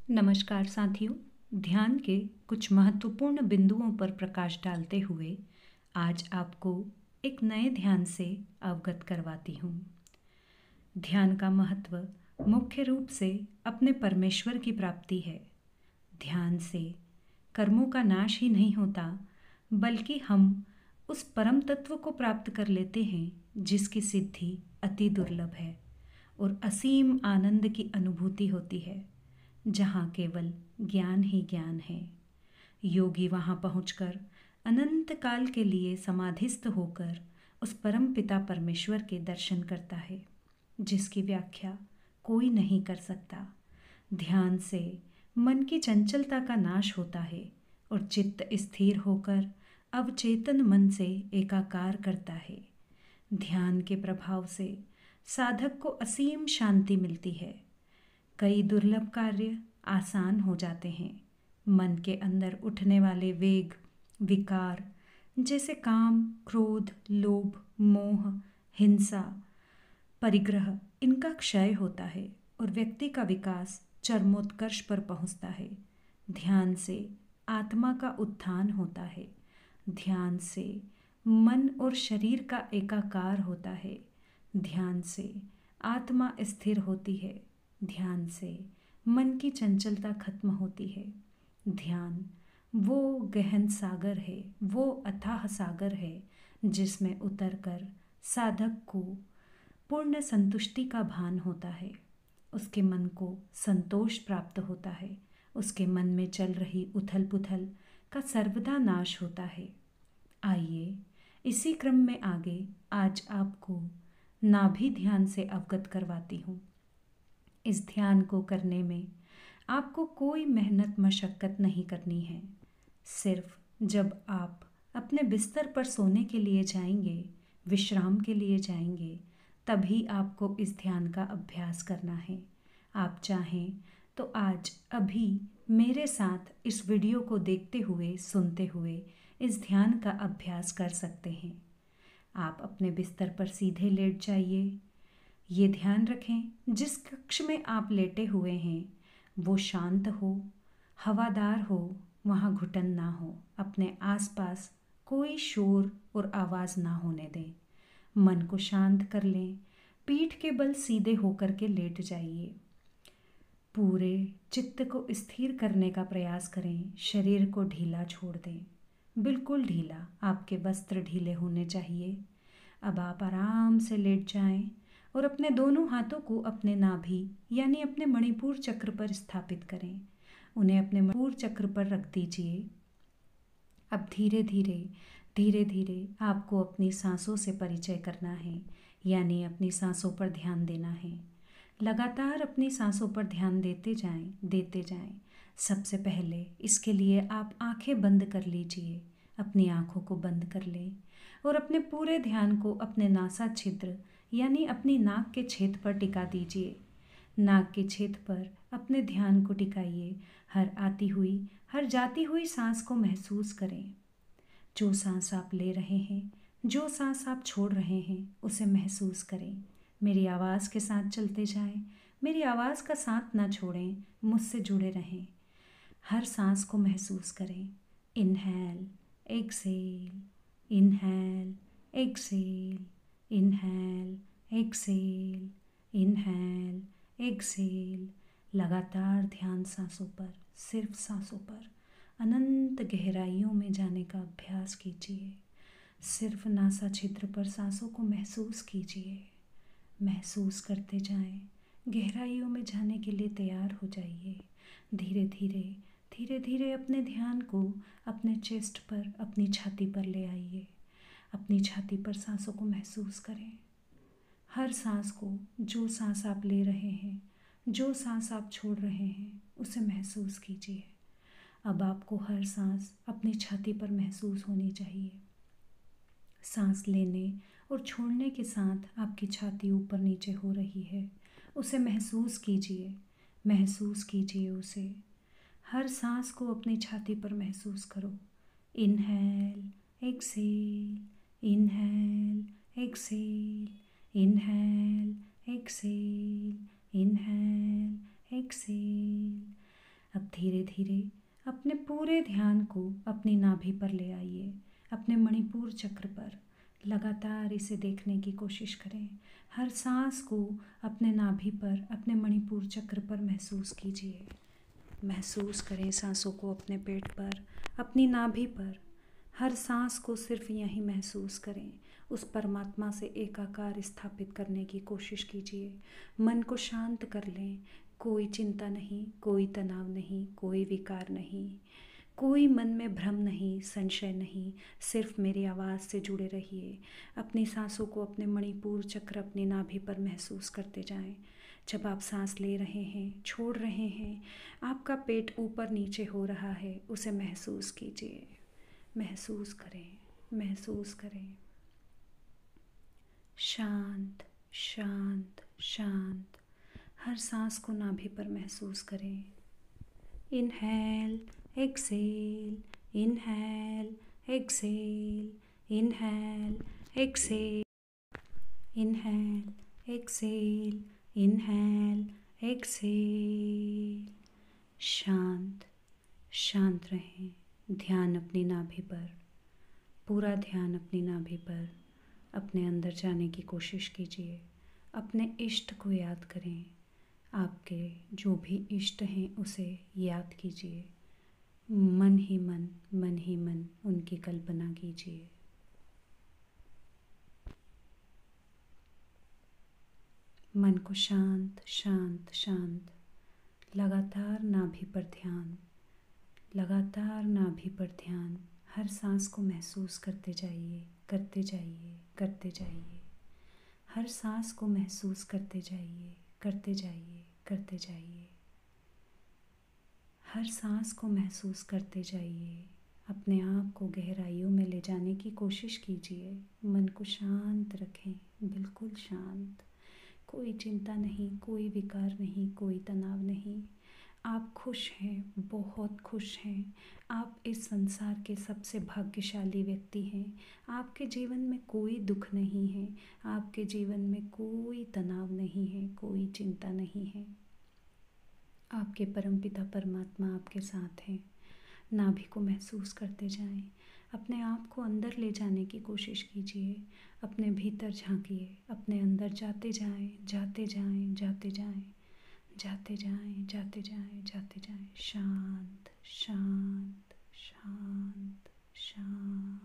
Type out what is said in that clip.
नमस्कार साथियों। ध्यान के कुछ महत्वपूर्ण बिंदुओं पर प्रकाश डालते हुए आज आपको एक नए ध्यान से अवगत करवाती हूँ। ध्यान का महत्व मुख्य रूप से अपने परमेश्वर की प्राप्ति है। ध्यान से कर्मों का नाश ही नहीं होता, बल्कि हम उस परम तत्व को प्राप्त कर लेते हैं जिसकी सिद्धि अति दुर्लभ है और असीम आनंद की अनुभूति होती है, जहाँ केवल ज्ञान ही ज्ञान है। योगी वहाँ पहुँचकर अनंत काल के लिए समाधिस्थ होकर उस परम पिता परमेश्वर के दर्शन करता है, जिसकी व्याख्या कोई नहीं कर सकता। ध्यान से मन की चंचलता का नाश होता है और चित्त स्थिर होकर अवचेतन मन से एकाकार करता है। ध्यान के प्रभाव से साधक को असीम शांति मिलती है। कई दुर्लभ कार्य आसान हो जाते हैं। मन के अंदर उठने वाले वेग, विकार जैसे काम, क्रोध, लोभ, मोह, हिंसा, परिग्रह, इनका क्षय होता है और व्यक्ति का विकास चरमोत्कर्ष पर पहुंचता है। ध्यान से आत्मा का उत्थान होता है। ध्यान से मन और शरीर का एकाकार होता है। ध्यान से आत्मा स्थिर होती है। ध्यान से मन की चंचलता खत्म होती है। ध्यान वो गहन सागर है, वो अथाह सागर है जिसमें उतरकर साधक को पूर्ण संतुष्टि का भान होता है। उसके मन को संतोष प्राप्त होता है। उसके मन में चल रही उथल पुथल का सर्वदा नाश होता है। आइए इसी क्रम में आगे आज आपको नाभि ध्यान से अवगत करवाती हूँ। इस ध्यान को करने में आपको कोई मेहनत मशक्क़त नहीं करनी है। सिर्फ जब आप अपने बिस्तर पर सोने के लिए जाएंगे, विश्राम के लिए जाएंगे, तभी आपको इस ध्यान का अभ्यास करना है। आप चाहें तो आज अभी मेरे साथ इस वीडियो को देखते हुए, सुनते हुए इस ध्यान का अभ्यास कर सकते हैं। आप अपने बिस्तर पर सीधे लेट जाइए। ये ध्यान रखें जिस कक्ष में आप लेटे हुए हैं वो शांत हो, हवादार हो, वहाँ घुटन ना हो। अपने आसपास कोई शोर और आवाज़ ना होने दें। मन को शांत कर लें। पीठ के बल सीधे होकर के लेट जाइए। पूरे चित्त को स्थिर करने का प्रयास करें। शरीर को ढीला छोड़ दें, बिल्कुल ढीला। आपके वस्त्र ढीले होने चाहिए। अब आप आराम से लेट जाएं और अपने दोनों हाथों को अपने नाभि यानी अपने मणिपुर चक्र पर स्थापित करें। उन्हें अपने मणिपुर चक्र पर रख दीजिए। अब धीरे धीरे आपको अपनी सांसों से परिचय करना है, यानी अपनी सांसों पर ध्यान देना है। लगातार अपनी सांसों पर ध्यान देते जाएं। सबसे पहले इसके लिए आप आंखें बंद कर लीजिए। अपनी आंखों को बंद कर लें और अपने पूरे ध्यान को अपने नासा छिद्र यानी अपनी नाक के छेद पर टिका दीजिए। नाक के छेद पर अपने ध्यान को टिकाइए। हर आती हुई, हर जाती हुई सांस को महसूस करें। जो सांस आप ले रहे हैं, जो सांस आप छोड़ रहे हैं, उसे महसूस करें। मेरी आवाज़ के साथ चलते जाएं। मेरी आवाज़ का साथ ना छोड़ें, मुझसे जुड़े रहें। हर सांस को महसूस करें। Inhale, exhale, inhale, exhale, inhale, exhale, inhale, exhale. लगातार ध्यान सांसों पर, सिर्फ सांसों पर अनंत गहराइयों में जाने का अभ्यास कीजिए। सिर्फ नासा छिद्र पर सांसों को महसूस कीजिए। महसूस करते जाएं। गहराइयों में जाने के लिए तैयार हो जाइए। धीरे धीरे अपने ध्यान को अपने चेस्ट पर, अपनी छाती पर ले आइए। अपनी छाती पर सांसों को महसूस करें। हर सांस को, जो सांस आप ले रहे हैं, जो सांस आप छोड़ रहे हैं, उसे महसूस कीजिए। अब आपको हर सांस अपनी छाती पर महसूस होनी चाहिए। सांस लेने और छोड़ने के साथ आपकी छाती ऊपर नीचे हो रही है, उसे महसूस कीजिए। महसूस कीजिए उसे। हर सांस को अपनी छाती पर महसूस करो। Inhale, exhale, inhale, exhale, inhale, exhale, inhale, exhale. अब धीरे धीरे अपने पूरे ध्यान को अपनी नाभि पर ले आइए, अपने मणिपुर चक्र पर। लगातार इसे देखने की कोशिश करें। हर सांस को अपने नाभि पर, अपने मणिपुर चक्र पर महसूस कीजिए। महसूस करें सांसों को अपने पेट पर, अपनी नाभि पर। हर सांस को सिर्फ यहीं महसूस करें। उस परमात्मा से एकाकार स्थापित करने की कोशिश कीजिए। मन को शांत कर लें। कोई चिंता नहीं, कोई तनाव नहीं, कोई विकार नहीं, कोई मन में भ्रम नहीं, संशय नहीं। सिर्फ मेरी आवाज़ से जुड़े रहिए। अपनी सांसों को अपने मणिपुर चक्र, अपनी नाभि पर महसूस करते जाएं। जब आप सांस ले रहे हैं, छोड़ रहे हैं, आपका पेट ऊपर नीचे हो रहा है, उसे महसूस कीजिए। महसूस करें, महसूस करें। शांत शांत शांत। हर सांस को नाभि पर महसूस करें। Inhale, exhale, inhale, exhale, inhale, exhale, inhale, exhale, inhale, exhale. शांत शांत रहें। ध्यान अपनी नाभि पर, पूरा ध्यान अपनी नाभि पर। अपने अंदर जाने की कोशिश कीजिए। अपने इष्ट को याद करें। आपके जो भी इष्ट हैं उसे याद कीजिए। मन ही मन उनकी कल्पना कीजिए। मन को शांत शांत शांत। लगातार नाभि पर ध्यान, लगातार नाभि पर ध्यान। हर सांस को महसूस करते जाइए, करते जाइए, करते जाइए। हर सांस को महसूस करते जाइए, करते जाइए, करते जाइए। हर सांस को महसूस करते जाइए। अपने आप को गहराइयों में ले जाने की कोशिश कीजिए। मन को शांत रखें, बिल्कुल शांत। कोई चिंता नहीं, कोई विकार नहीं, कोई तनाव नहीं। आप खुश हैं, बहुत खुश हैं। आप इस संसार के सबसे भाग्यशाली व्यक्ति हैं। आपके जीवन में कोई दुख नहीं है, आपके जीवन में कोई तनाव नहीं है, कोई चिंता नहीं है। आपके परमपिता परमात्मा आपके साथ हैं। नाभि को महसूस करते जाएं। अपने आप को अंदर ले जाने की कोशिश कीजिए। अपने भीतर झांकिए, अपने अंदर जाते जाएं, जाते जाएं, जाते जाएं, जाते जाएं, जाते जाएं, जाते जाएं। शांत शांत शांत शांत।